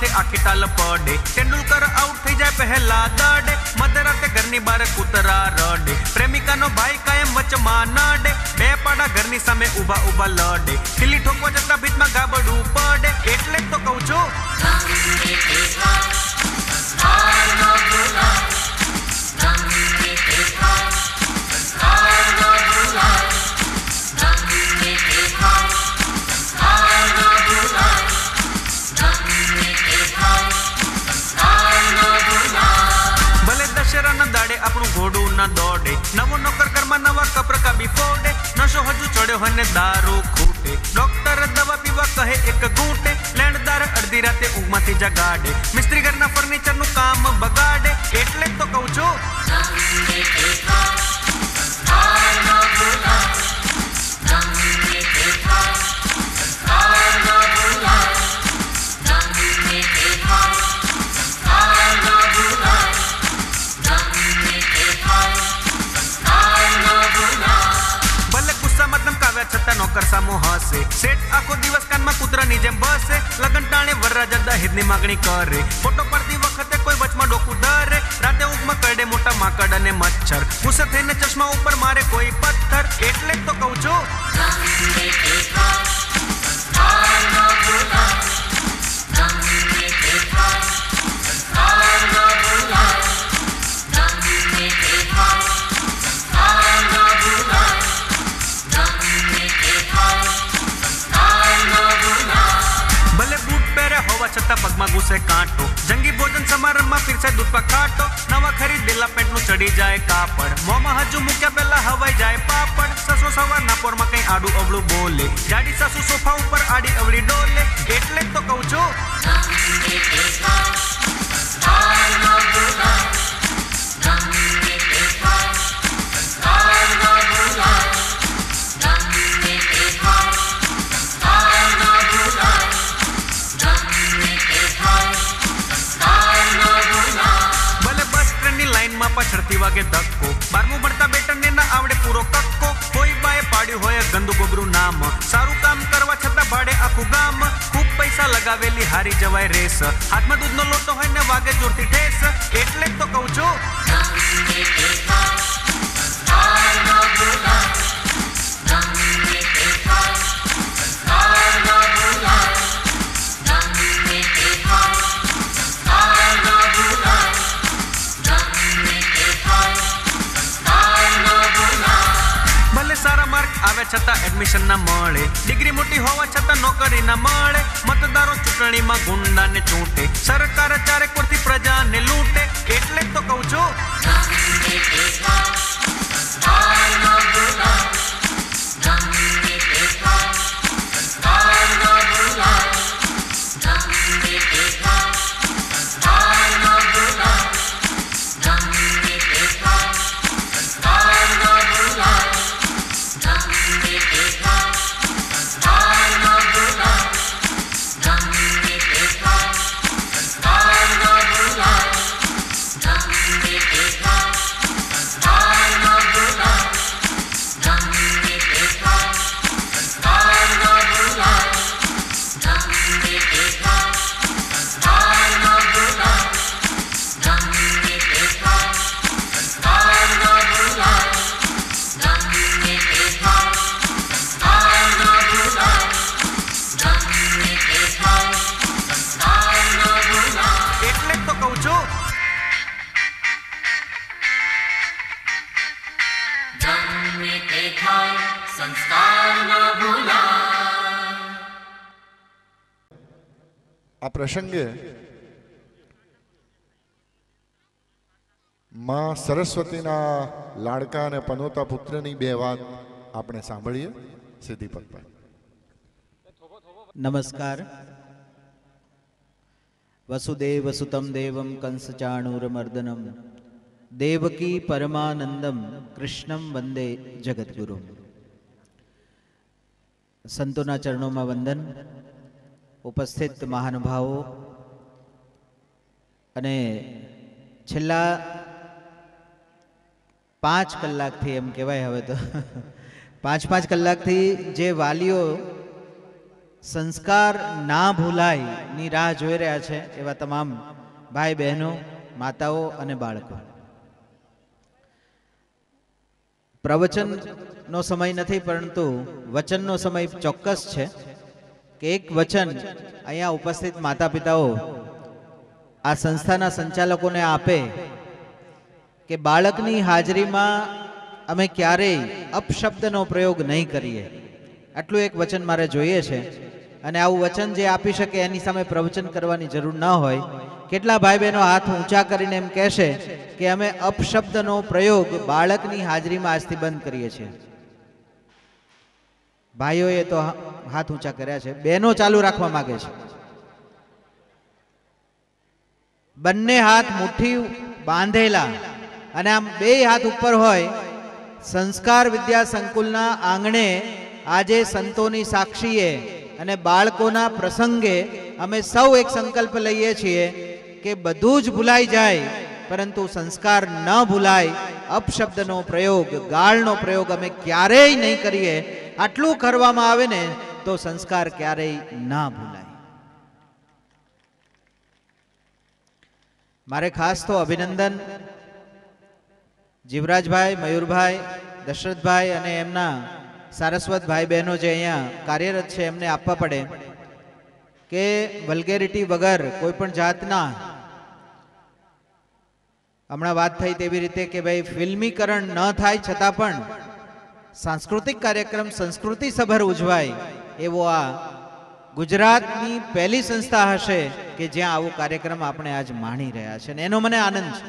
माथे आखी टाल पड़े। तेंदुलकर आउट थई जाए पहला दड़े, मध्यराते घरनी बारे कूतरा रडे। प्रेमिकानो भाई कायम वचमा नडे, बे पाड़ा घरनी सामे उभा उभा लड़े। खिल्ली ठोकवा जता बीचमां गाबडू पड़े। એટલે જ તો કહું છું દાડે આપણું ઘોડું ન દોડે, નવો નોકર ઘરમાં નવા કપરકા બી ફોડે, નશો હજુ ચડ્યો હોય ને દારૂ ખૂટે, ડોક્ટર દવા પીવા કહે એક ઘૂંટે, લેણદાર અડધી રાતે ઊંઘમાંથી જગાડે, મિસ્ત્રી ઘરના ફર્નિચરનું કામ બગાડે, એટલે જ તો કહું છું છતાં નોકર સામો હસે, સેટ આખો દિવસ કાનમાં કૂતરાની જેમ બસે, લગન ટાણે વરરાજા દહેજની માગણી કરે, ફોટો પાડતી વખતે કોઈ વચમાં ડોકું ડરે, રાતે ઊંઘમાં કરડે મોટા માકડ અને મચ્છર, ગુસ્સે થઈને ચશ્મા ઉપર મારે કોઈ પથ્થર, એટલે જ તો કહું છું છતાં પગમાં ઘૂસે કાંટો, જંગી ભોજન સમારંભમાં પીરસાય દૂધ પર ખાટો, નવા ખરીદેલા પેન્ટનું ચડી જાય કાપડ, મોંમાં હજુ મૂક્યા પહેલા હવાઈ જાય પાપડ, સસો સવારના પોરમાં કઈ આડું અવળું બોલે, જાડી સાસુ સોફા ઉપર આડી અવળી ડોલે, એટલે જ તો કહું છું પાછળથી વાગે ધક્કો, 12મું ભણતા બેટને ના આવડે પૂરો કક્કો, કોઈ બાએ પાડ્યું હોય ગંદુ ગોબરું નામ, સારું કામ કરવા છતાં ભાડે આખું ગામ, ખૂબ પૈસા લગાવેલી હારી જવાય રેસ, હાથમાં દૂધનો લોટો હોય ને વાગે જોરથી ઠેસ, એટલે જ તો કહું છું આવે છતાં એડમિશન ના મળે, ડિગ્રી મોટી હોવા છતાં નોકરી ના મળે, મતદારો ચૂંટણીમાં ગુંડાને ચૂંટે, સરકાર ચારે કોરથી પ્રજાને લૂંટે, એટલે જ તો કહું છું આ પ્રસંગે માં સરસ્વતીના લાડકા અને પનોતા પુત્રની બે વાત આપણે સાંભળીએ. સિદ્ધિપતભાઈ. નમસ્કાર. વસુદેવ સુતમ દેવમ કંસ ચાણૂરમર્દનમ દેવકી પરમાનંદમ કૃષ્ણમ વંદે જગદગુરુ. સંતોના ચરણોમાં વંદન. ઉપસ્થિત મહાનુભાવો અને છેલ્લા 5 કલાકથી એમ કહેવાય હવે તો 5 કલાકથી જે વાલીઓ સંસ્કાર ના ભૂલાય ની રાહ જોઈ રહ્યા છે એવા તમામ ભાઈ બહેનો, માતાઓ અને બાળકો. પ્રવચનનો સમય નથી, પરંતુ વચનનો સમય ચોક્કસ છે કે એક વચન અહીંયા ઉપસ્થિત માતા પિતાઓ આ સંસ્થાના સંચાલકોને આપે કે બાળકની હાજરીમાં અમે ક્યારેય અપશબ્દનો પ્રયોગ નહીં કરીએ. આટલું એક વચન મારે જોઈએ છે. અને આવું વચન જે આપી શકે એની સામે પ્રવચન કરવાની જરૂર ન હોય. કેટલા ભાઈ બહેનો હાથ ઊંચા કરીને એમ કહેશે કે અમે અપશબ્દનો પ્રયોગ બાળકની હાજરીમાં આજથી બંધ કરીએ છીએ? ભાઈઓએ તો હાથ ઊંચા કર્યા છે, બહેનો ચાલુ રાખવા માંગે છે. બંને હાથ મુઠ્ઠી બાંધેલા અને આમ બે હાથ ઉપર હોય. સંસ્કાર વિદ્યા સંકુલના આંગણે આજે સંતોની સાક્ષીએ અને બાળકોના પ્રસંગે અમે સૌ એક સંકલ્પ લઈએ છીએ કે બધું જ ભૂલાઈ જાય પરંતુ સંસ્કાર ન ભૂલાય. અપશબ્દનો પ્રયોગ, ગાળનો પ્રયોગ અમે ક્યારેય નહીં કરીએ. આટલું કરવામાં આવે ને તો સંસ્કાર ક્યારેય ના ભૂલાય. મારે ખાસ તો અભિનંદન જીવરાજભાઈ, મયુરભાઈ, દશરથભાઈ અને એમના સારસ્વત ભાઈ બહેનો જે અહીંયા કાર્યરત છે એમને આપવા પડે કે વલ્ગેરિટી વગર કોઈ પણ જાતના, હમણાં વાત થઈ તેવી રીતે કે ભાઈ ફિલ્મીકરણ ન થાય છતાં પણ સાંસ્કૃતિક કાર્યક્રમ સંસ્કૃતિ સભર ઉજવાય એવો આ ગુજરાતની પહેલી સંસ્થા હશે કે જ્યાં આવો કાર્યક્રમ આપણે આજ માણી રહ્યા છે. અને એનો મને આનંદ છે,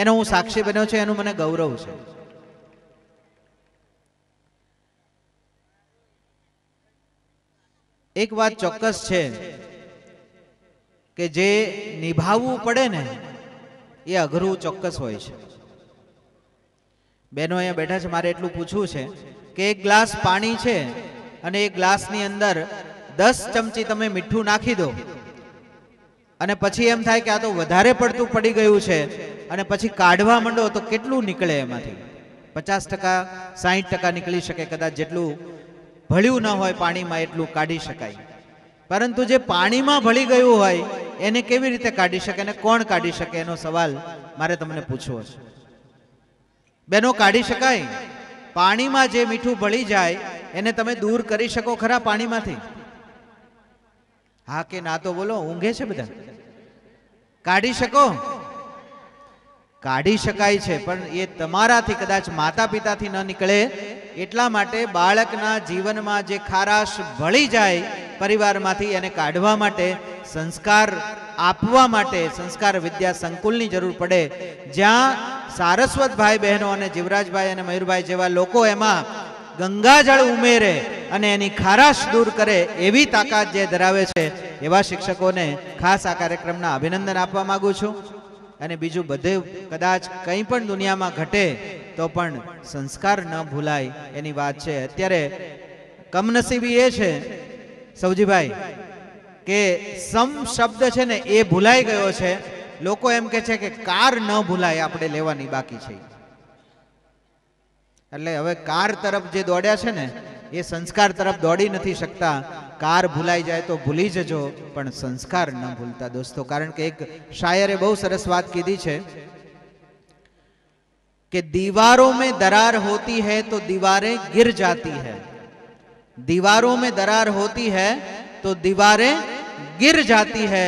એનો હું સાક્ષી બન્યો છું, એનું મને ગૌરવ છે. એક વાત ચોક્કસ છે કે જે નિભાવવું પડે ને એ અઘરું ચોક્કસ હોય છે. બહેનો અહીંયા બેઠા છે, મારે એટલું પૂછવું છે કે એક ગ્લાસ પાણી છે અને એક ગ્લાસની અંદર 10 ચમચી તમે મીઠું નાખી દો અને પછી એમ થાય કે આ તો વધારે પડતું પડી ગયું છે અને પછી કાઢવા માંડો તો કેટલું નીકળે? એમાંથી 50%, 60% નીકળી શકે કદાચ. જેટલું ભળ્યું ન હોય પાણીમાં એટલું કાઢી શકાય. પરંતુ જે પાણીમાં ભળી ગયું હોય એને કેવી રીતે કાઢી શકે અને કોણ કાઢી શકે? એનો સવાલ મારે તમને પૂછવો છે. બેનો, કાઢી શકાય? પાણીમાં જે મીઠું ભળી જાય એને તમે દૂર કરી શકો ખરા પાણીમાંથી? હા કે ના તો બોલો. ઊંઘે છે બધા? કાઢી શકો? કાઢી શકાય છે, પણ એ તમારાથી કદાચ માતા પિતાથી ન નીકળે. એટલા માટે બાળકના જીવનમાં જે ખારાશ ભળી જાય પરિવારમાંથી એને કાઢવા માટે, સંસ્કાર આપવા માટે સંસ્કાર વિદ્યા સંકુલની જરૂર પડે. જ્યાં સારસ્વત ભાઈ બહેનો અને જીવરાજભાઈ અને મયુરભાઈ જેવા લોકો એમાં ગંગાજળ ઉમેરે અને એની ખારાશ દૂર કરે એવી તાકાત જે ધરાવે છે એવા શિક્ષકોને ખાસ આ કાર્યક્રમના અભિનંદન આપવા માંગુ છું. અને બીજું બધું કદાચ કંઈ પણ દુનિયામાં ઘટે તો પણ સંસ્કાર ન ભૂલાય એની વાત છે. અત્યારે કમનસીબી એ છે સૌજીભાઈ કે સમ શબ્દ છે ને એ ભૂલાઈ ગયો છે. લોકો એમ કે છે કે કાર ન ભૂલાય આપણે લેવાની બાકી છે. એટલે હવે કાર તરફ જે દોડ્યા છે ને એ સંસ્કાર તરફ દોડી નથી શકતા. કાર ભૂલાઈ જાય તો ભૂલી જજો પણ સંસ્કાર ન ભૂલતા દોસ્તો. કારણ કે એક શાયરે બહુ સરસ વાત કીધી છે कि दीवारों में दरार होती है तो दीवारें गिर जाती है, दीवारों में दरार होती है तो दीवारें गिर जाती है,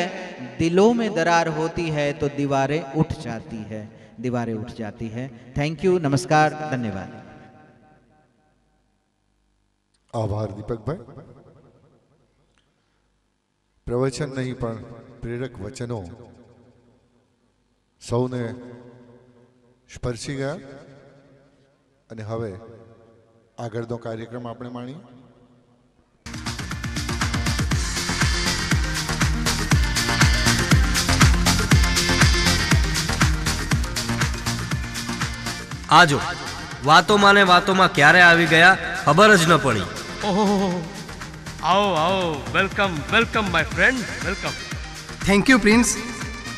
दिलों में दरार होती है तो दीवारें उठ जाती है, दीवारें उठ जाती है. थैंक यू, नमस्कार, धन्यवाद. आभार दीपकभाई. प्रवचन नहीं पण प्रेरक वचनों सौने स्पर्शी गया અને હવે આગળનો કાર્યક્રમ આપણે માણીએ. આજો વાતોમાં ને વાતોમાં ક્યારે આવી ગયા ખબર જ ન પડી. ઓહો, આવો આવો, welcome welcome my friend, welcome. Thank you prince.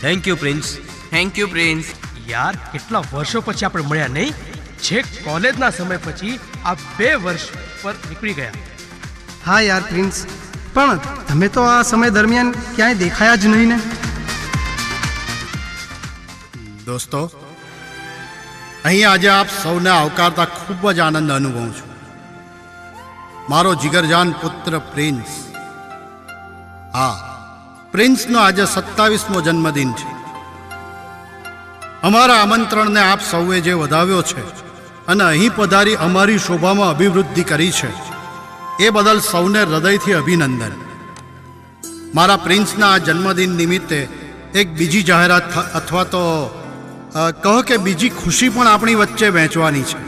Thank you prince. Thank you prince. યાર કેટલા વર્ષો પછી આપણે મળ્યા નહીં? છેક કોલેજના સમય પછી આ 2 વર્ષ પર નીકળી ગયા. હા યાર પ્રિન્સ, પણ તમે તો આ સમય દરમિયાન ક્યાંય દેખાયા જ નહીં ને. દોસ્તો, અહીં આજે આપ સૌને આવકારતા ખૂબ જ આનંદ અનુભવું છું. મારો જીગરજાન પુત્ર પ્રિન્સ, હા, પ્રિન્સનો આજે 27મો જન્મદિન છે. અમારા આમંત્રણને આપ સૌએ જે વધાવ્યો છે અને અહીં પધારી અમારી શોભામાં અભિવૃદ્ધિ કરી છે, એ બદલ સૌને હૃદયથી અભિનંદન. મારા પ્રિન્સના આ જન્મદિન નિમિત્તે એક બીજી જાહેરાત અથવા તો કહો કે બીજી ખુશી પણ આપણી વચ્ચે વહેંચવાની છે,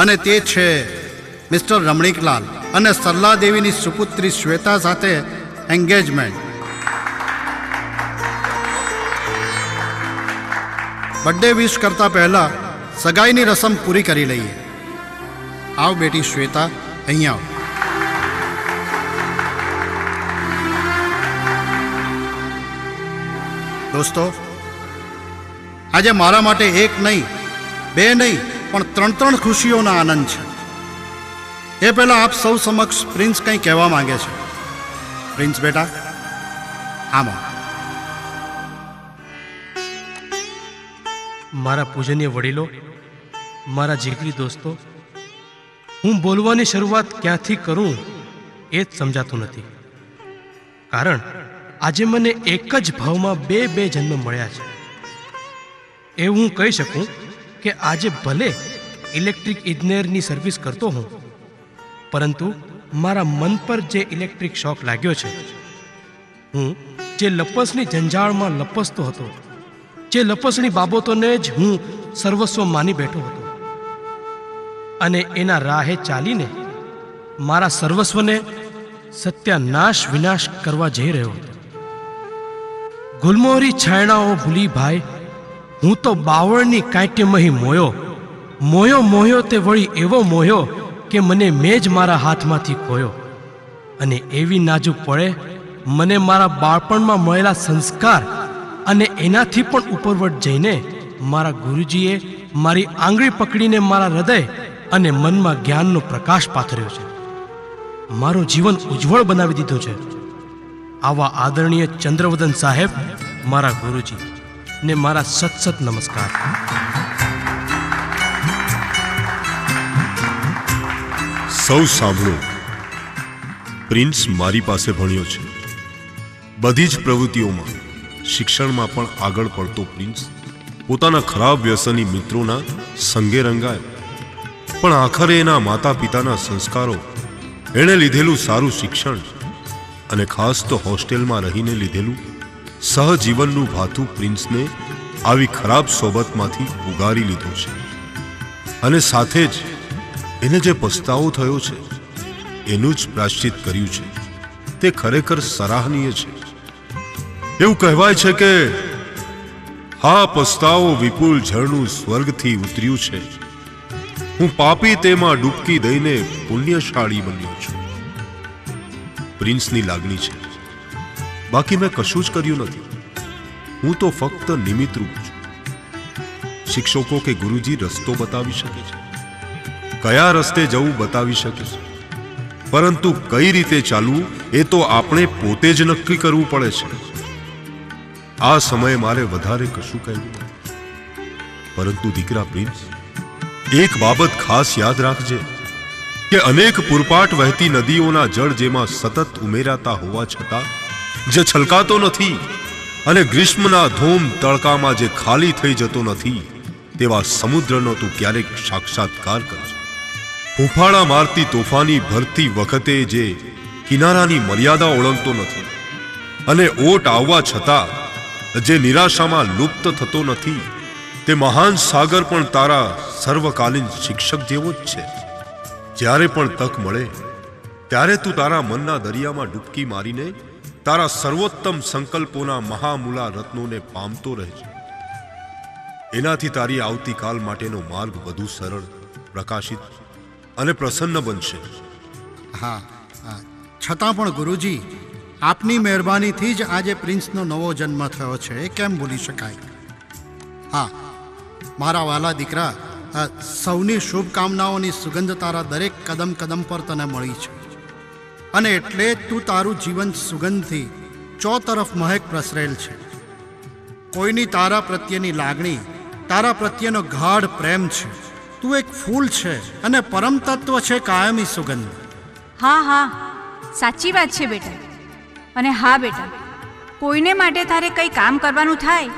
અને તે છે મિસ્ટર રમણીકલાલ અને સરલા દેવીની સુપુત્રી શ્વેતા સાથે એન્ગેજમેન્ટ. બર્થડે વિશ કરતા પહેલા સગાઈની રસમ પૂરી કરી લઈએ. આવ બેટી શ્વેતા, અહીં આવ. દોસ્તો, આજે મારા માટે એક નહીં, બે નહીં, પણ ત્રણ ખુશીઓનો આનંદ છે. એ પહેલાં આપ સૌ સમક્ષ પ્રિન્સ કંઈ કહેવા માંગે છે. પ્રિન્સ બેટા, આમાં. મારા પૂજનીય વડીલો, મારા જીગરી દોસ્તો, હું બોલવાની શરૂઆત ક્યાંથી કરું એ જ સમજાતું નથી. કારણ આજે મને એક જ ભાવમાં બે જન્મ મળ્યા છે. એવું હું કહી શકું કે આજે ભલે ઇલેક્ટ્રિક ઇજનેરની સર્વિસ કરતો હું, પરંતુ મારા મન પર જે ઇલેક્ટ્રિક શોક લાગ્યો છે, હું જે લપસની જંજાળમાં લપસતો હતો, જે લપસણી બાબતોને જ હું સર્વસ્વ માની બેઠો હતો, અને એના રાહે ચાલીને મારા સર્વસ્વને સત્યાનાશ વિનાશ કરવા જઈ રહ્યો હતો. ગુલમોહરી છાયણાઓ ભૂલી ભાઈ, હું તો બાવળની કાંટેમહી મોયો તે વળી એવો મોયો કે મને મેં જ મારા હાથમાંથી ખોયો. અને એવી નાજુક પડે મને મારા બાળપણમાં મળેલા સંસ્કાર અને એનાથી પણ ઉપરવટ જઈને મારા ગુરુજીએ મારી આંગળી પકડીને મારા હૃદય અને મનમાં જ્ઞાનનો પ્રકાશ પાથર્યો છે. મારું જીવન ઉજ્જવળ બનાવી દીધું છે. આવા આદરણીય ચંદ્રવદન સાહેબ, મારા ગુરુજી ને મારા સત નમસ્કાર. સૌ સાંભળો, પ્રિન્સ મારી પાસે ભણ્યો છે. બધી જ પ્રવૃત્તિઓમાં, શિક્ષણમાં પણ આગળ પડતો પ્રિન્સ પોતાના ખરાબ વ્યસની મિત્રોના સંગે રંગાય, પણ આખરે એના માતા પિતાના સંસ્કારો, એણે લીધેલું સારું શિક્ષણ અને ખાસ તો હોસ્ટેલમાં રહીને લીધેલું સહજીવનનું ભાથું પ્રિન્સને આવી ખરાબ સોબતમાંથી ઉગારી લીધો છે. અને સાથે જ એને જે પસ્તાવો થયો છે એનું જ પ્રાશ્ચિત કર્યું છે. તે ખરેખર સરાહનીય છે. એવું કહેવાય છે કે હા, પસ્તાવો વિપુલ જળનું સ્વર્ગથી ઉતર્યું છે. હું પાપી તેમાં ડૂબકી દઈને પુણ્યશાળી બન્યો છું. પ્રિન્સની લાગણી છે, બાકી મેં કશું જ કર્યું નથી. હું તો ફક્ત નિમિત્તરૂપ છું. શિક્ષકો કે ગુરુજી રસ્તો બતાવી શકે છે, કયા રસ્તે જવું બતાવી શકે છે, પરંતુ કઈ રીતે ચાલવું એ તો આપણે પોતે જ નક્કી કરવું પડે છે. આ સમયે મારે વધારે કશું કહેવું નથી, પરંતુ દીકરા પ્રિન્સ, એક બાબત ખાસ યાદ રાખજે કે અનેક પૂરપાટ વહેતી નદીઓના જળ જેમાં સતત ઉમેરાતા હોવા છતાં જે છલકાતો નથી અને ગ્રીષ્મના ધોમ તડકામાં જે ખાલી થઈ જતો નથી, તેવા સમુદ્રનો તું ક્યારેક સાક્ષાત્કાર કરજે. હુંફાળા મારતી તોફાની ભરતી વખતે જે કિનારાની મર્યાદા ઓળંગતો નથી અને ઓટ આવવા છતાં જે નિરાશામાં લુપ્ત થતો નથી, તે મહાન સાગર પણ તારા સર્વકાલીન શિક્ષક જેવો જ છે. જ્યારે પણ તક મળે ત્યારે તું તારા મનના દરિયામાં ડૂબકી મારીને તારા સર્વોત્તમ સંકલ્પોના મહામૂલા રત્નોને પામતો રહેજે. એનાથી તારી આવતીકાલ માટેનો માર્ગ વધુ સરળ, પ્રકાશિત અને પ્રસન્ન બનશે. હા, છતાં પણ ગુરુજી, આપની મહેરબાનીથી જ આજે પ્રિન્સનો નવો જન્મ થયો છે, એ કેમ ભૂલી શકાય? હા, મારા વાલા દીકરા, સૌની શુભકામનાઓની સુગંધ તારા દરેક કદમ પર તને મળી છે. અને એટલે જ તું તારું જીવન સુગંધથી ચોતરફ મહેક પ્રસરેલ છે. કોઈની તારા પ્રત્યેની લાગણી, તારા પ્રત્યેનો ગાઢ પ્રેમ છે. તું એક ફૂલ છે અને પરમ તત્વ છે કાયમી સુગંધ. હા હા, સાચી વાત છે બેટા. અને હા બેટા, કોઈને માટે તારે કંઈ કામ કરવાનું થાય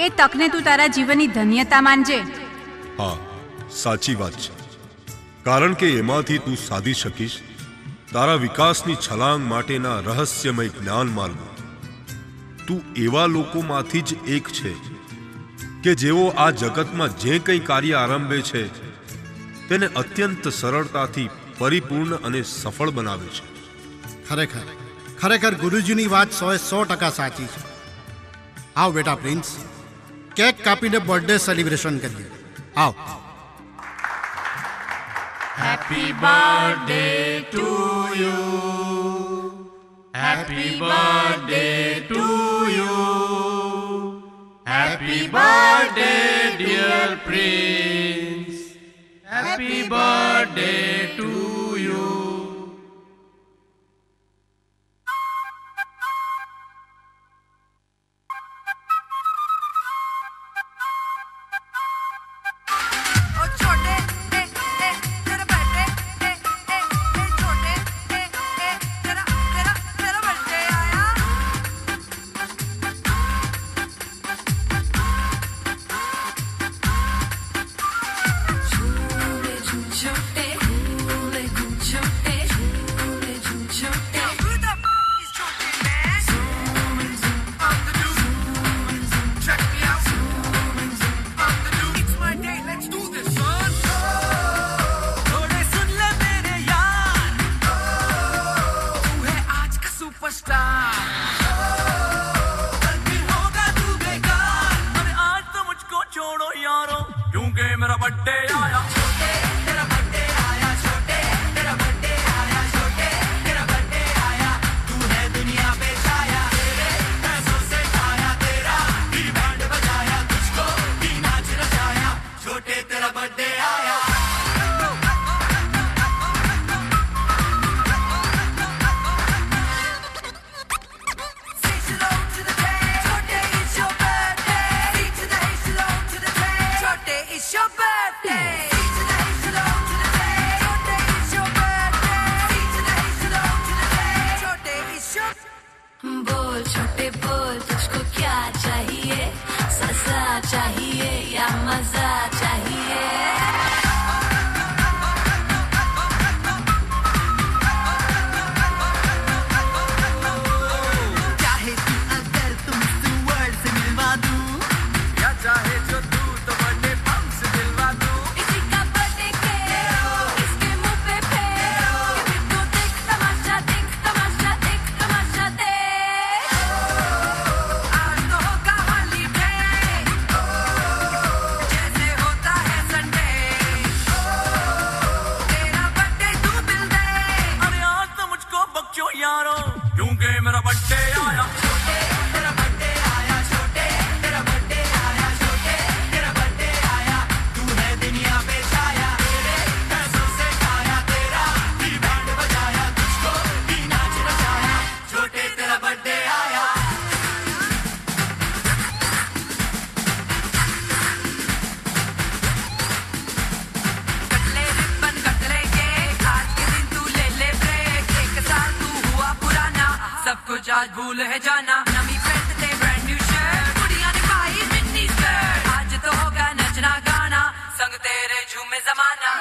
એ તકને તું તારા જીવનની ધન્યતા માનજે. હા, સાચી વાત છે. કારણ કે એમાંથી તું સાધી શકીશ તારા વિકાસની છલાંગ માટેના રહસ્યમય જ્ઞાન માર્ગો. તું એવા લોકોમાંથી જ એક છે કે જેઓ આ જગતમાં જે કંઈ કાર્ય આરંભે છે તેને અત્યંત સરળતાથી પરિપૂર્ણ અને સફળ બનાવે છે. ખરેખર ખરેખર ગુરુજીની વાત 100% સાચી છે. આવ બેટા પ્રિન્સ, કેક કાપીને બર્થડે સેલિબ્રેશન કરીએ. આવ. Happy birthday to you. Happy birthday to you. Happy birthday dear Prince. Happy birthday to you. आज भूल है जाना नमी फ्रेंड ते ब्रांड न्यू शर्ट कुड़ियां ने पाई मिनी स्कर्ट आज तो होगा नचना गाना संग तेरे झूमे जमाना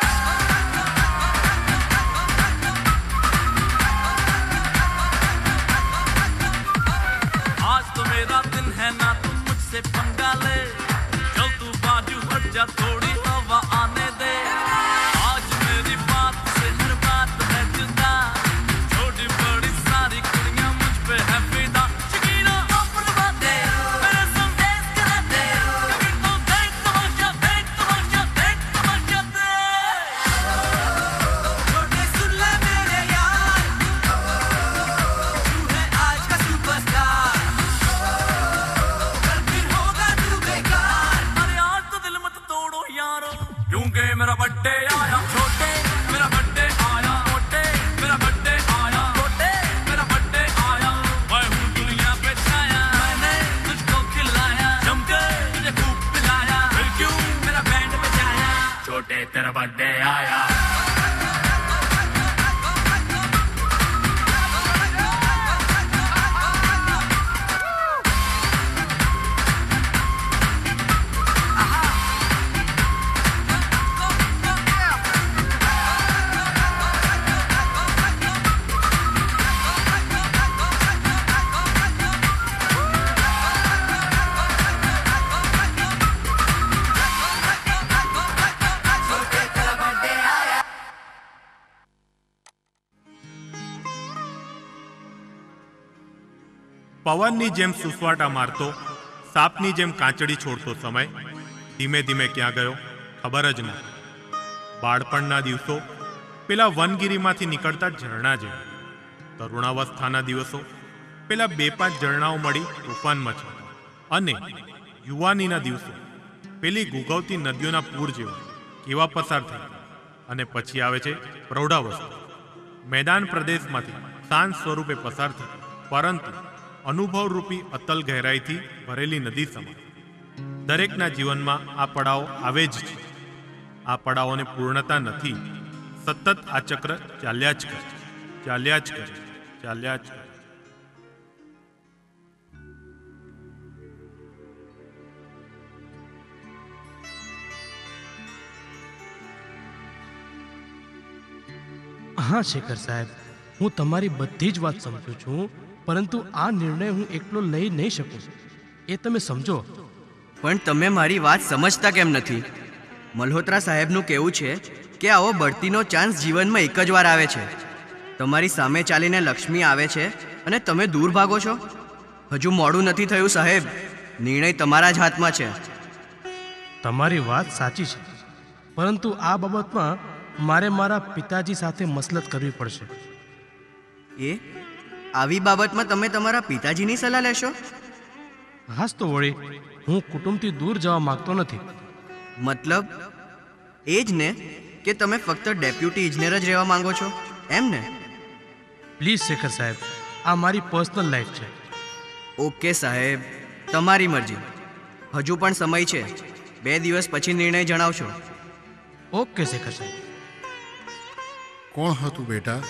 आज तो मेरा दिन है ना तुम मुझसे पंगा ले चल तू बाजू हट जा थोड़ी हवा आने दे आज मेरी बात से हर बात है जुदा छोटी बड़ी सारी कुड़ियां मुझ पे है फिदा शकीना ओपन बातें मेरे संग डांस करा दे कभी तो देख तमाशा दे छोटे सुन ले मेरे यार तू है आज का सुपरस्टार कल फिर होगा तू बेकार अरे आज तो दिल मत तोड़ो तेरा बर्थडे आया। પવનની જેમ સુસવાટા મારતો, સાપની જેમ કાંચડી છોડતો સમય ધીમે ધીમે ક્યાં ગયો ખબર જ ન. બાળપણના દિવસો પેલા વનગીરીમાંથી નીકળતા ઝરણા જેવા, તરુણાવસ્થાના દિવસો પેલા 2-5 ઝરણાઓ મળી તોફાન મચાવતા, અને યુવાનીના દિવસો પેલી ગુગવતી નદીઓના પૂર જેવા કેવા પસાર થયા. અને પછી આવે છે પ્રૌઢાવસ્થા, મેદાન પ્રદેશમાંથી શાંત સ્વરૂપે પસાર થતી પરંતુ અનુભવરૂપી અતલ ગહેરાઈથી ભરેલી નદી સમાન. દરેકના જીવનમાં આ પડાવ આવે જ છે. આ પડાવોને પૂર્ણતા નથી. સતત આ ચક્ર ચાલ્યા જ કરે, ચાલ્યા જ કરે, ચાલ્યા જ કરે. હા શેખર સાહેબ, હું તમારી બધી જ વાત સમજું છું, પરંતુ આ નિર્ણય હું એકલો લઈ નહીં શકું. એ તમે સમજો. પણ તમે મારી વાત સમજતા કેમ નથી? મલ્હોત્રા સાહેબનું કહેવું છે કે આવો બઢતીનો ચાન્સ જીવનમાં એક જ વાર આવે છે. તમારી સામે ચાલીને લક્ષ્મી આવે છે અને તમે દૂર ભાગો છો. હજુ મોડું નથી થયું સાહેબ, નિર્ણય તમારા જ હાથમાં છે. તમારી વાત સાચી છે, પરંતુ આ બાબતમાં મારે મારા પિતાજી સાથે મસલત કરવી પડશે. એ આવી બાબતમાં તમે તમારા પિતાજીની સલાહ લેશો? હાસ તો વળી, હું કુટુંબથી દૂર જવા માંગતો નથી. મતલબ એ જ ને કે તમે ફક્ત ડેપ્યુટી ઇજનેર જ રહેવા માંગો છો, એમ ને? પ્લીઝ શેખર સાહેબ, આ મારી પર્સનલ લાઈફ છે. ઓકે સાહેબ, તમારી મરજી. હજુ પણ સમય છે. 2 દિવસ પછી નિર્ણય જણાવશો. ઓકે શેખર સાહેબ. કોણ હતું બેટા?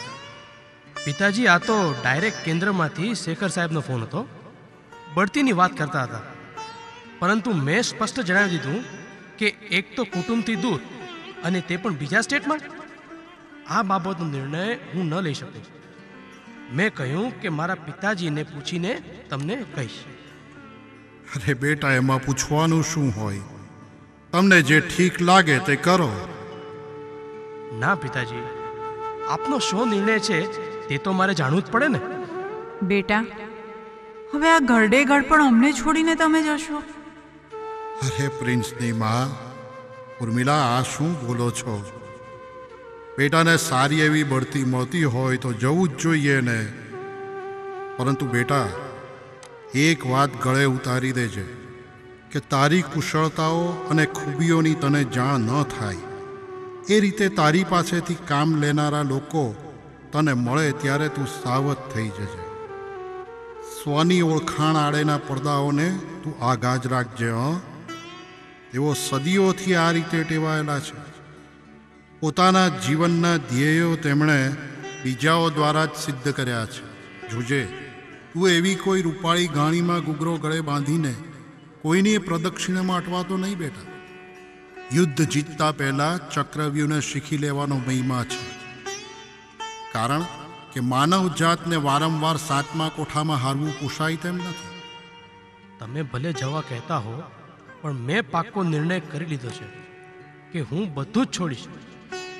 પિતાજી, આ તો ડાયરેક્ટ કેન્દ્રમાંથી શેખર સાહેબનો ફોન હતો. બઢતીની વાત કરતા હતા, પરંતુ મેં સ્પષ્ટ જણાવી દીધું કે એક તો કુટુંબથી દૂર અને તે પણ બીજા સ્ટેટમાં. આ બાબતનો નિર્ણય હું ન લઈ શકું. મેં કહ્યું કે મારા પિતાજીને પૂછીને તમને કહીશ. અરે બેટા, એમાં પૂછવાનું શું હોય? તમને જે ઠીક લાગે તે કરો. ના પિતાજી, આપનો શું નિર્ણય છે તે તો મારે જાણવું જ પડે ને. બેટા, હવે આ ઘરડે ઘડ પણ અમને છોડીને તમે જશો? અરે પ્રિન્સની માં, ઉર્મિલા, આ શું બોલો છો? બેટાને સારી એવી બઢતી મળતી હોય તો જવું જ જોઈએ ને. પરંતુ બેટા, એક વાત ગળે ઉતારી દેજે કે તારી કુશળતાઓ અને ખૂબીઓની તને જાણ ન થાય. એ રીતે તારી પાસેથી કામ લેનારા લોકો તને મળે ત્યારે તું સાવધ થઈ જજે. સ્વની ઓળખાણ આડેના પડદાઓને તું આગાજ રાખજે. તેઓ સદીઓથી આ રીતે ટેવાયેલા છે. પોતાના જીવનના ધ્યેયો તેમણે બીજાઓ દ્વારા જ સિદ્ધ કર્યા છે. જોજે, તું એવી કોઈ રૂપાળી ગાણીમાં ગુગરો ગળે બાંધીને કોઈની પ્રદક્ષિણામાં અટવાતો નહીં બેટા. યુદ્ધ જીતતા પહેલા ચક્રવ્યૂહને શીખી લેવાનો મહિમા છે. કારણ કે માનવ જાતને વારંવાર 7મા કોઠામાં હારવું પોષાય તેમ નથી. તમે ભલે જવા કહેતા હો, પણ મેં પાક્કો નિર્ણય કરી લીધો છે કે હું બધું જ છોડીશ,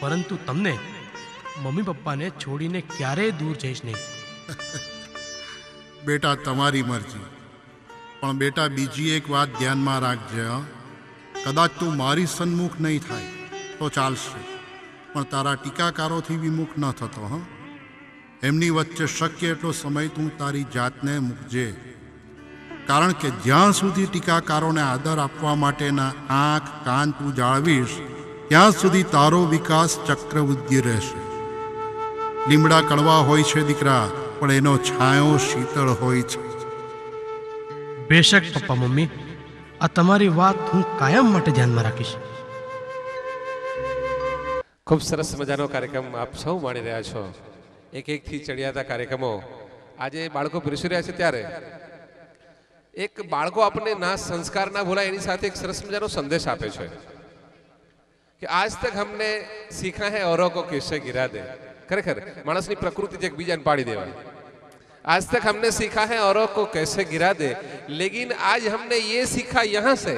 પરંતુ તમને, મમ્મી પપ્પાને છોડીને ક્યારેય દૂર જઈશ નહીં. બેટા, તમારી મરજી. પણ બેટા, બીજી એક વાત ધ્યાનમાં રાખજે. કદાચ તું મારી સન્મુખ નહીં થાય તો ચાલશે, પણ તારા ટીકાકારોથી વિમુખ ન થતો. એમની વચ્ચે શક્ય એટલો સમય તું તારી જાતને મૂકજે. કારણ કે જ્યાં સુધી ટીકાકારોને આદર આપવા માટેના આંખ કાન તું જાળવીશ, ત્યાં સુધી તારો વિકાસ ચક્રવૃદ્ધિ રહેશે. લીમડા કડવા હોય છે દીકરા, પણ એનો છાંયો શીતળ હોય છે. બેશક પપ્પા મમ્મી, આ તમારી વાત હું કાયમ માટે ધ્યાનમાં રાખીશ. ખૂબ સરસ મજાનો કાર્યક્રમ આપ સૌ માણી રહ્યા છો. એક એકથી ચડિયાતા કાર્યક્રમો આજે બાળકો પીરસી રહ્યા છે ત્યારે એક બાળકો આપણને ના સંસ્કાર ના ભૂલાય એની સાથે એક સરસ મજાનો સંદેશ આપે છે કે આજ તક हमने सीखा है औरों को कैसे गिरा दे. ખરેખર માણસની પ્રકૃતિ જ એકબીજાને પાડી દેવાની. आज तक हमने सीखा है औरों को कैसे गिरा दे, लेकिन आज हमने ये सीखा यहाँ से,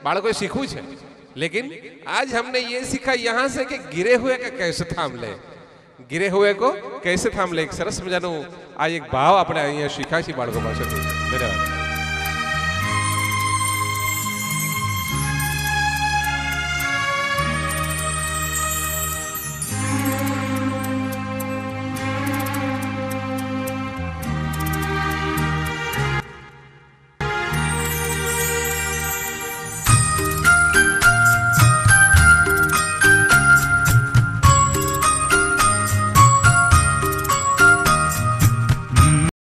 बाળકોએ શીખવું છે, लेकिन आज हमने ये सीखा यहाँ से कि गिरे हुए को कैसे थाम ले, गिरे हुए को कैसे थाम ले. એક સરસ મજાનું આ એક ભાવ આપણે અહીંયા શીખ્યા છીએ બાળકો પાસેથી. ધન્યવાદ.